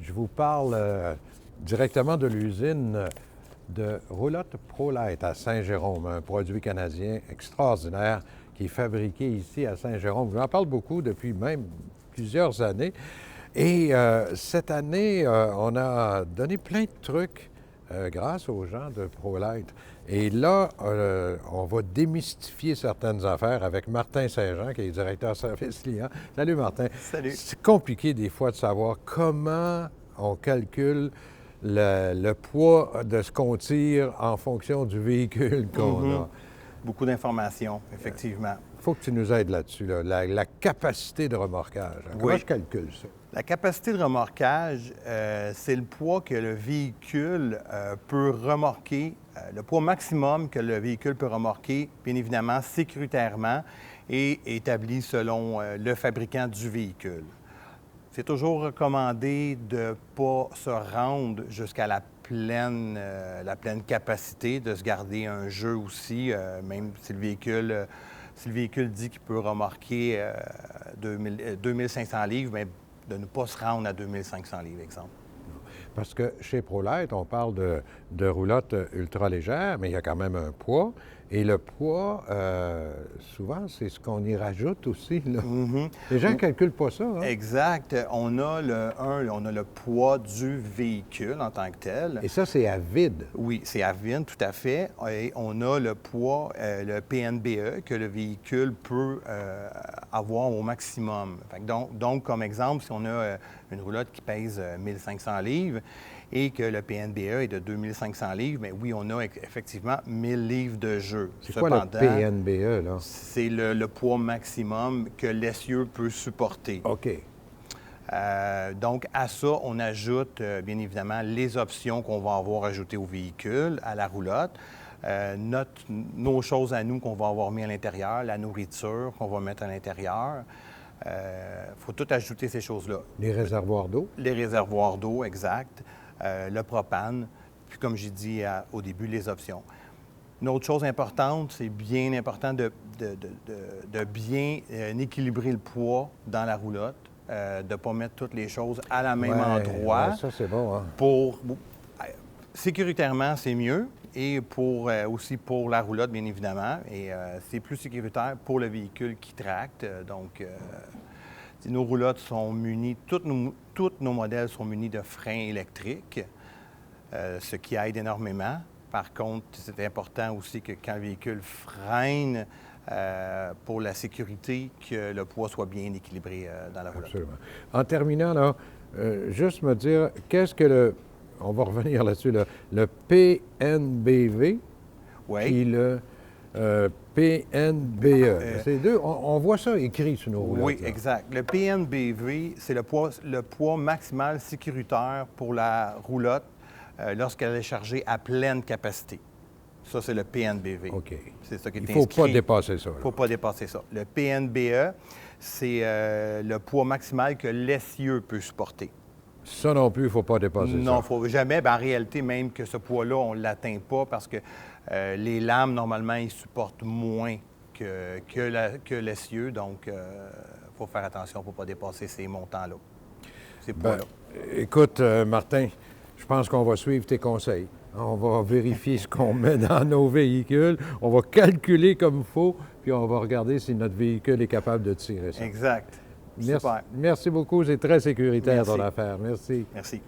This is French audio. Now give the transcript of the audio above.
Je vous parle directement de l'usine de roulotte ProLite à Saint-Jérôme, un produit canadien extraordinaire qui est fabriqué ici à Saint-Jérôme. Je vous en parle beaucoup depuis même plusieurs années. Et cette année, on a donné plein de trucs grâce aux gens de ProLite. Et là, on va démystifier certaines affaires avec Martin Saint-Jean, qui est directeur service client. Salut Martin. Salut. C'est compliqué des fois de savoir comment on calcule le poids de ce qu'on tire en fonction du véhicule qu'on a. Beaucoup d'informations, effectivement. Il faut que tu nous aides là-dessus, là. La capacité de remorquage. Comment je calcule ça? La capacité de remorquage, c'est le poids que le véhicule peut remorquer, le poids maximum que le véhicule peut remorquer, bien évidemment, sécuritairement et établi selon le fabricant du véhicule. C'est toujours recommandé de ne pas se rendre jusqu'à la pleine capacité, de se garder un jeu aussi, même si le véhicule dit qu'il peut remorquer 2500 livres, mais de ne pas se rendre à 2500 livres, exemple. Parce que chez ProLite, on parle de roulotte ultra légère, mais il y a quand même un poids. Et le poids, souvent, c'est ce qu'on y rajoute aussi, là. Les gens ne calculent pas ça, hein? Exact. On a le poids du véhicule en tant que tel. Et ça, c'est à vide? Oui, c'est à vide, tout à fait. Et on a le poids, le PNBE, que le véhicule peut avoir au maximum. Fait que donc, comme exemple, si on a une roulotte qui pèse 1500 livres et que le PNBE est de 2500 livres, bien oui, on a effectivement 1000 livres de jeu. C'est quoi le PNBE, là? C'est le poids maximum que l'essieu peut supporter. OK. Donc, à ça, on ajoute, bien évidemment, les options qu'on va avoir ajoutées au véhicule, à la roulotte. Nos choses à nous qu'on va avoir mis à l'intérieur, la nourriture qu'on va mettre à l'intérieur. Il faut tout ajouter ces choses-là. Les réservoirs d'eau? Les réservoirs d'eau, exact. Le propane. Puis, comme j'ai dit au début, les options. Une autre chose importante, c'est bien important de bien équilibrer le poids dans la roulotte, de ne pas mettre toutes les choses à la même endroit. Ouais, ça, c'est bon, hein? Sécuritairement, c'est mieux. Et aussi pour la roulotte, bien évidemment. Et c'est plus sécuritaire pour le véhicule qui tracte. Nos roulottes sont munies, tous nos modèles sont munis de freins électriques, ce qui aide énormément. Par contre, c'est important aussi que quand le véhicule freine, pour la sécurité, que le poids soit bien équilibré dans la roulotte. Absolument. En terminant, là, juste me dire, qu'est-ce que on va revenir là-dessus, le PNBV et le PNBE. C'est deux, on voit ça écrit sur nos roulottes. Oui, là. exact. Le PNBV, c'est le poids maximal sécuritaire pour la roulotte lorsqu'elle est chargée à pleine capacité. Ça, c'est le PNBV. OK. C'est ça qui est Il ne faut pas dépasser ça. Il ne faut pas dépasser ça. Le PNBE, c'est le poids maximal que l'essieu peut supporter. Ça non plus, il ne faut pas dépasser ça. Non, il ne faut jamais. Bien, en réalité, même que ce poids-là, on ne l'atteint pas parce que les lames, normalement, ils supportent moins que l'essieu. Donc, il faut faire attention pour ne pas dépasser ces montants-là, ces poids-là. Écoute, Martin, je pense qu'on va suivre tes conseils. On va vérifier ce qu'on met dans nos véhicules. On va calculer comme il faut, puis on va regarder si notre véhicule est capable de tirer ça. Exact. Merci, Super. merci beaucoup. C'est très sécuritaire ton affaire. Merci. Merci.